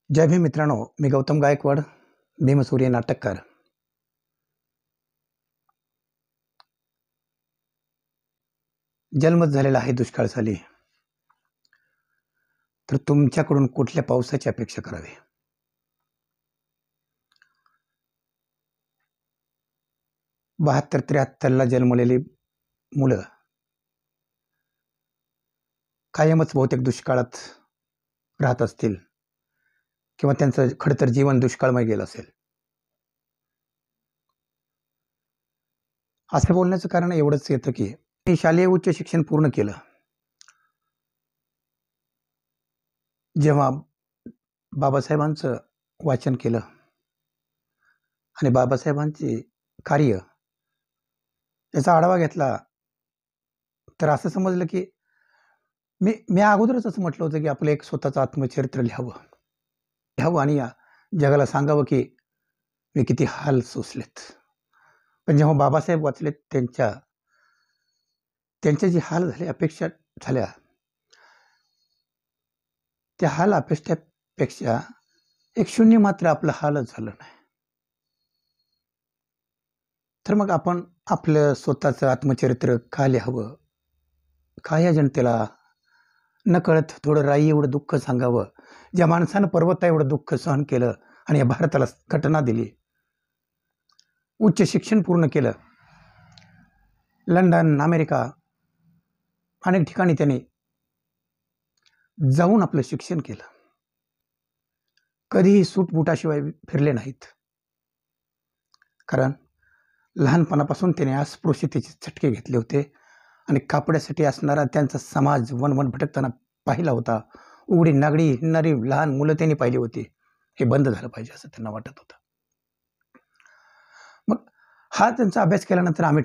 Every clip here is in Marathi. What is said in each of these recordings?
जय भीम मित्रांनो, मी गौतम गायकवाड, भीमसूर्य नाटककार. जन्मच झालेला आहे दुष्काळासाली, तर तुमच्याकडून कुठल्या पावसाची अपेक्षा करावी? 72-73ला जन्मलेली मुलं कायमच बहुतेक दुष्काळात राहत असतील किंवा त्यांचं खडतर जीवन दुष्काळमय गेलं असेल. असं बोलण्याचं कारण एवढंच येतं की मी शालेय उच्च शिक्षण पूर्ण केलं. जेव्हा बाबासाहेबांचं वाचन केलं आणि बाबासाहेबांचे कार्य याचा आढावा घेतला, तर असं समजलं की मी मी अगोदरच असं म्हटलं होतं की आपलं एक स्वतःचं आत्मचरित्र लिहावं आणि या जगाला सांगावं की मी किती हाल सोसलेत. पण जेव्हा बाबासाहेब वाचलेत, त्यांचे जे हाल झाले, अपेक्षा झाल्या, त्या हाल अपेक्षेपेक्षा एक शून्य मात्र आपलं हालच झालं नाही. तर मग आपण आपलं स्वतःचं आत्मचरित्र का लिहावं? का या जनतेला नकळत थोडं राई एवढं दुःख सांगावं, ज्या माणसानं पर्वता एवढं दुःख सहन केलं आणि या भारताला घटना दिली, उच्च शिक्षण पूर्ण केलं, लंडन, अमेरिका अनेक ठिकाणी त्यांनी जाऊन आपलं शिक्षण केलं. कधीही सूटबुटाशिवाय फिरले नाहीत, कारण लहानपणापासून त्याने अस्पृश्यतेचे चटके घेतले होते आणि कापड्यासाठी असणारा त्यांचा समाज वनवन भटकताना पाहिला होता. उघडी नागडी हिंडणारी लहान मुलं त्यांनी पाहिली होती. हे बंद झालं पाहिजे असं त्यांना वाटत होतं. मग हा त्यांचा अभ्यास केल्यानंतर मी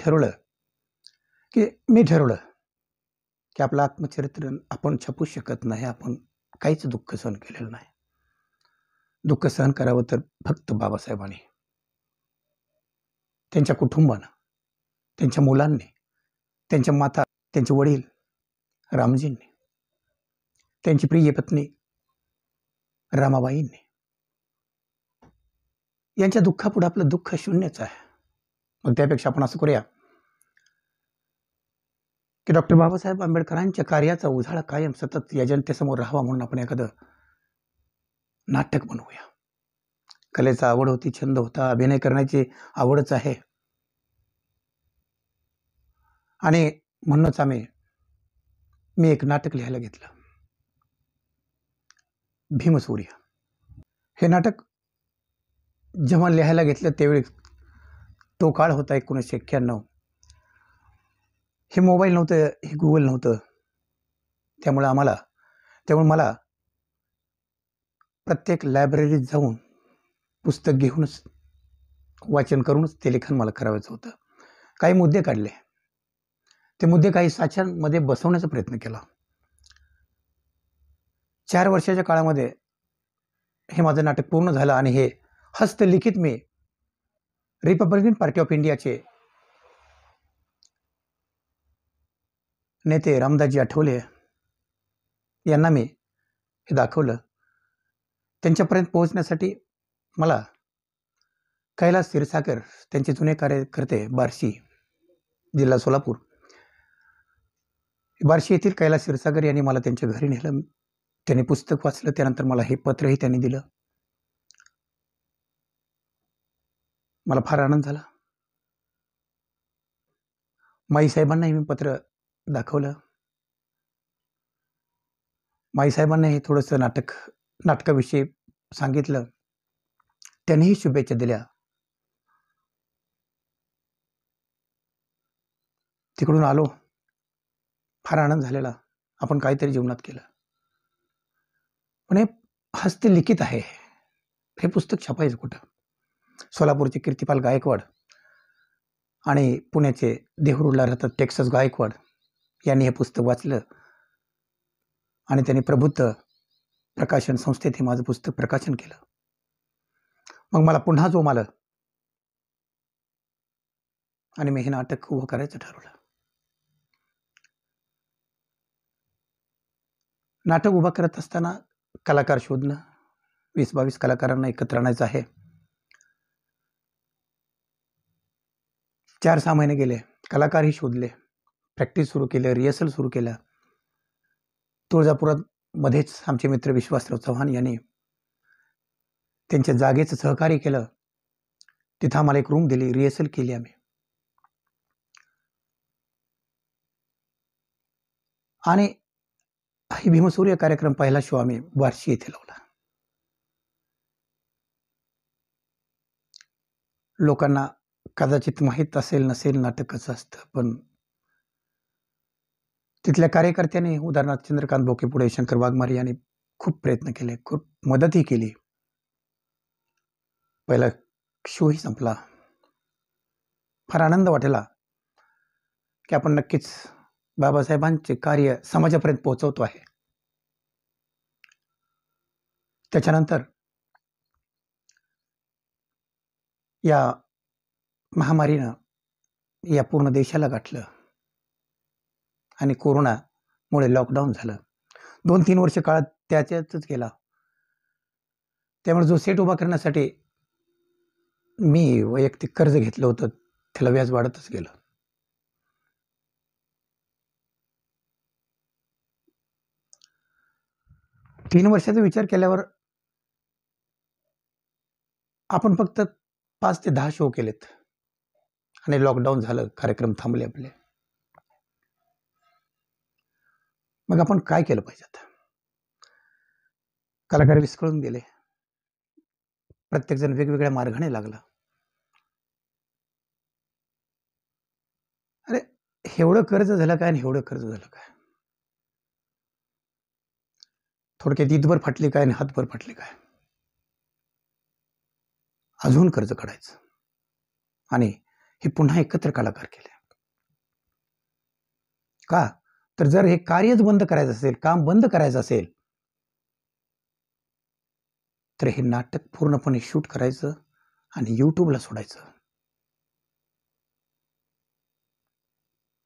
ठरवलं की आपलं आत्मचरित्र आपण छापू शकत नाही. आपण काहीच दुःख सहन केलेलं नाही. दुःख सहन करावं तर फक्त बाबासाहेबांनी, त्यांच्या कुटुंबानं, त्यांच्या मुलांनी, त्यांच्या माता, त्यांचे वडील रामजींनी, त्यांची प्रिय पत्नी रामाबाईंनी. यांच्या दुःखापुढे आपलं दुःख शून्यच आहे. मग त्यापेक्षा आपण असं करूया की डॉक्टर बाबासाहेब आंबेडकरांच्या कार्याचा उजाळा कायम सतत या जनतेसमोर राहावा म्हणून आपण एखादं नाटक बनवूया. कलेचा आवड होती, छंद होता, अभिनय करण्याची आवडच आहे आणि म्हणूनच मी एक नाटक लिहायला घेतलं, भीमसूर्य. हे नाटक जेव्हा लिहायला घेतलं त्यावेळी तो काळ होता 1991. हे मोबाईल नव्हतं, हे गुगल नव्हतं. त्यामुळे मला प्रत्येक लायब्ररीत जाऊन पुस्तक घेऊनच वाचन करूनच ते लेखन मला करायचं होतं. काही मुद्दे काढले, ते मुद्दे काही साच्यांमध्ये बसवण्याचा प्रयत्न केला. 4 वर्षाच्या काळामध्ये हे माझं नाटक पूर्ण झालं आणि हे हस्तलिखित मी रिपब्लिकन पार्टी ऑफ इंडियाचे नेते रामदासजी आठवले यांना मी हे दाखवलं. त्यांच्यापर्यंत पोहोचण्यासाठी मला कैलास क्षीरसागर, त्यांचे जुने कार्यकर्ते, बार्शी, जिल्हा सोलापूर, बार्शी येथील कैलास क्षीरसागर यांनी मला त्यांच्या घरी नेलं. त्यांनी पुस्तक वाचलं. त्यानंतर मला हे पत्रही त्यांनी दिलं. मला फार आनंद झाला. माईसाहेबांनाही मी पत्र दाखवलं. माईसाहेबांनाही थोडंसं नाटकाविषयी सांगितलं. त्यांनीही शुभेच्छा दिल्या. तिकडून आलो, फार आनंद झालेला. आपण काहीतरी जीवनात केलं. पण हे हस्तलिखित आहे. हे पुस्तक छापायचं कुठं? सोलापूरचे कीर्तिपाल गायकवाड आणि पुण्याचे देहूरोडला राहतात टेक्सास गायकवाड यांनी हे पुस्तक वाचलं आणि त्यांनी प्रबुद्ध प्रकाशन संस्थेत हे माझं पुस्तक प्रकाशन केलं. मग मला पुन्हा जोम आलं आणि मी हे नाटक उभं करायचं ठरवलं. नाटक उभं करत असताना कलाकार शोधणं, 20-22 कलाकारांना एकत्र आणायचं आहे. 4-6 महिने गेले, कलाकारही शोधले, प्रॅक्टिस सुरू केलं, रिहर्सल सुरू केलं. तुळजापुरात मध्येच आमचे मित्र विश्वासराव चव्हाण यांनी त्यांच्या जागेचं सहकार्य केलं. तिथं आम्हाला एक रूम दिली, रिहर्सल केली आम्ही. आणि ही भीमसूर्य कार्यक्रम पहिला शो आम्ही बार्शी येथे लावला. लोकांना कदाचित माहीत असेल नसेल नाटक कसं असतं, पण तिथल्या कार्यकर्त्यांनी, उदाहरणार्थ चंद्रकांत बोकेपुडे, शंकर वाघमारे यांनी खूप प्रयत्न केले, खूप मदतही केली. पहिला शोही संपला. फार आनंद वाटला की आपण नक्कीच बाबासाहेबांचे कार्य समाजापर्यंत पोहोचवतो आहे. त्याच्यानंतर या महामारीनं या पूर्ण देशाला गाठलं आणि कोरोनामुळे लॉकडाऊन झालं. 2-3 वर्ष काळ त्याच्यातच गेला. त्यामुळे जो सेट उभा करण्यासाठी मी वैयक्तिक कर्ज घेतलं होतं त्याला व्याज वाढतच गेलं. तीन वर्षाचा विचार केल्यावर आपण फक्त 5 ते 10 शो केलेत आणि लॉकडाऊन झालं, कार्यक्रम थांबले आपले. मग आपण काय केलं पाहिजे आता? कलाकार विस्कळून गेले, प्रत्येकजण वेगवेगळ्या मार्गाने लागला. अरे एवढं कर्ज झालं काय आणि एवढं कर्ज झालं काय? थोडक्यात ईदभर फाटली काय आणि हातभर फाटली काय? अजून कर्ज काढायचं आणि हे पुन्हा एकत्र कलाकार केले. का तर जर हे कार्यच बंद करायचं असेल, काम बंद करायचं असेल, तर हे नाटक पूर्णपणे शूट करायचं आणि यूट्यूबला सोडायचं,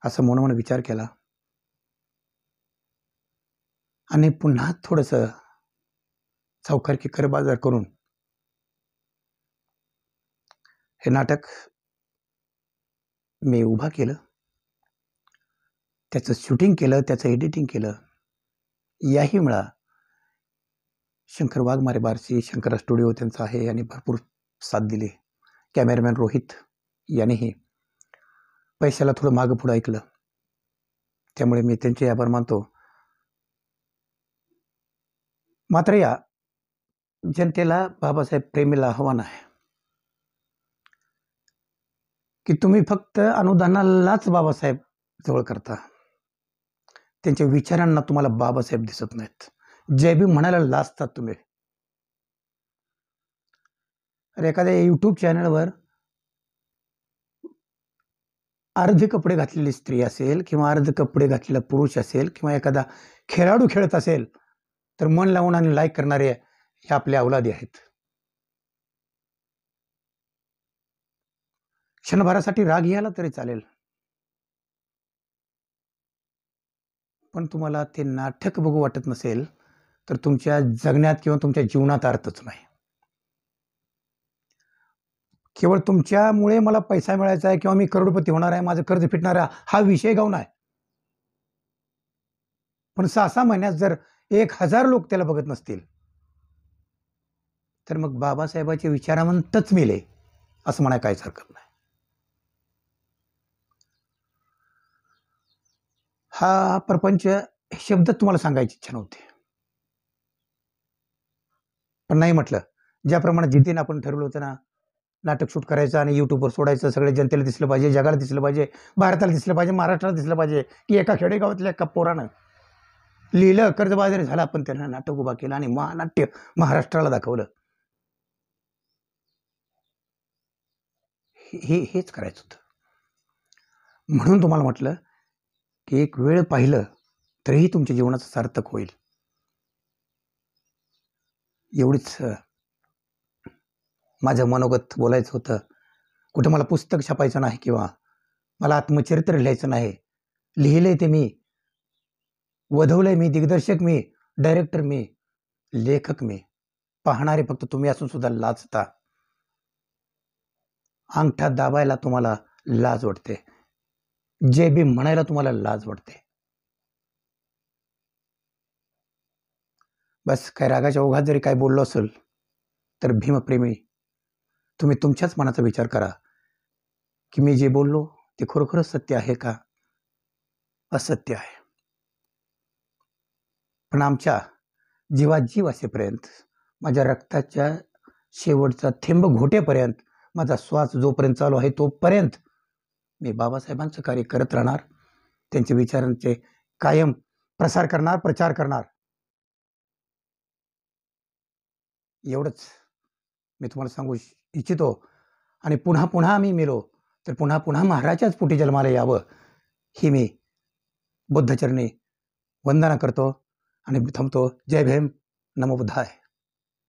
असं मनोमन विचार केला. आणि पुन्हा थोडंसं सावकारकी कर बाजार करून हे नाटक मी उभा केलं, त्याचं शूटिंग केलं, त्याचं एडिटिंग केलं. याही वेळा शंकर वाघमारे बार्शी, शंकरा स्टुडिओ त्यांचा आहे, यांनी भरपूर साथ दिली. कॅमेरामॅन रोहित यांनीही पैशाला थोडं मागं पुढं ऐकलं, त्यामुळे मी त्यांचे आभार मानतो. मात्र या जनतेला बाबासाहेब प्रेमीला आव्हान आहे की तुम्ही फक्त अनुदानालाच बाबासाहेब जवळ करता, त्यांच्या विचारांना तुम्हाला बाबासाहेब दिसत नाहीत. जय भीम म्हणायला लाजतात तुम्ही. अरे एखाद्या यूट्यूब चॅनलवर अर्धे कपडे घातलेली स्त्री असेल किंवा अर्धे कपडे घातलेला पुरुष असेल किंवा एखादा खेळाडू खेळत असेल तर मन लावून आणि लाईक करणारे हे आपल्या औलादी आहेत. क्षणभरासाठी राग यायला तरी चालेल, पण तुम्हाला ते नाटक बघू वाटत नसेल तर तुमच्या जगण्यात किंवा तुमच्या जीवनात अर्थच नाही. केवळ तुमच्यामुळे मला पैसा मिळायचा आहे किंवा मी करोडपती होणार आहे, माझं कर्ज फिटणार आहे, हा विषय गाऊन आहे. पण 6-6 महिन्यात जर 1000 लोक त्याला बघत नसतील तर मग बाबासाहेबांचे विचारावंतच मेले असं म्हणाय काहीच हरकत नाही. हा प्रपंच शब्द तुम्हाला सांगायची इच्छा नव्हती, पण नाही म्हटलं. ज्याप्रमाणे जिद्दीने आपण ठरवलं होतं ना, नाटक शूट करायचं आणि यूट्यूबवर सोडायचं, सगळे जनतेला दिसलं पाहिजे, जगाला दिसलं पाहिजे, भारताला दिसलं पाहिजे, महाराष्ट्राला दिसलं पाहिजे की एका खेडेगावातल्या एका पोरानं लिहिलं, कर्जबाजारी झाला, पण त्यानं नाटक उभा केलं आणि महानाट्य महाराष्ट्राला दाखवलं. हेच करायचं होतं. म्हणून तुम्हाला म्हटलं की एक वेळ पाहिलं तरीही तुमच्या जीवनाचं सार्थक होईल. एवढीच माझं मनोगत बोलायचं होतं. कुठं मला पुस्तक छापायचं नाही किंवा मला आत्मचरित्र लिहायचं नाही. लिहिलंय ते मी, वधवलंय मी, दिग्दर्शक मी, डायरेक्टर मी, लेखक मी, पाहणारे फक्त तुम्ही असून सुद्धा लाजता. अंगठा दाबायला तुम्हाला लाज वाटते. जे बी म्हणायला तुम्हाला लाज वाटते. बस काय रागाच्या ओघात जरी काय बोललो असेल तर भीमप्रेमी तुम्ही तुमच्याच मनाचा विचार करा की मी जे बोललो ते खरोखरच सत्य आहे का असत्य आहे. पण आमच्या जीवात जीव असेपर्यंत, माझ्या रक्ताच्या शेवटचा थेंब घोटेपर्यंत, माझा श्वास जोपर्यंत चालू आहे तोपर्यंत मी बाबासाहेबांचं कार्य करत राहणार. त्यांच्या विचारांचे कायम प्रसार करणार, प्रचार करणार. एवढंच मी तुम्हाला सांगू इच्छितो. आणि पुन्हा पुन्हा मी मेलो तर पुन्हा पुन्हा महाराजाच्याच पोटी जन्माला यावं ही मी बुद्धचरणी वंदना करतो आणि थांबतो. जय भीम, नमो बुद्धाय.